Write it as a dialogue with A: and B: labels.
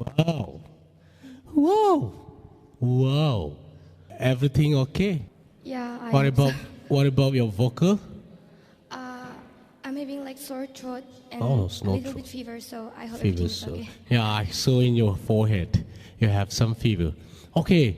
A: Wow. Wow. Wow. Everything okay?
B: Yeah,
A: What about your vocal?
B: I'm having like sore throat and
A: Oh,
B: a
A: snore
B: little
A: throat.
B: bit fever, so I hope
A: Fever,
B: everything's
A: so
B: okay.
A: yeah, I saw in your forehead you have some fever. Okay,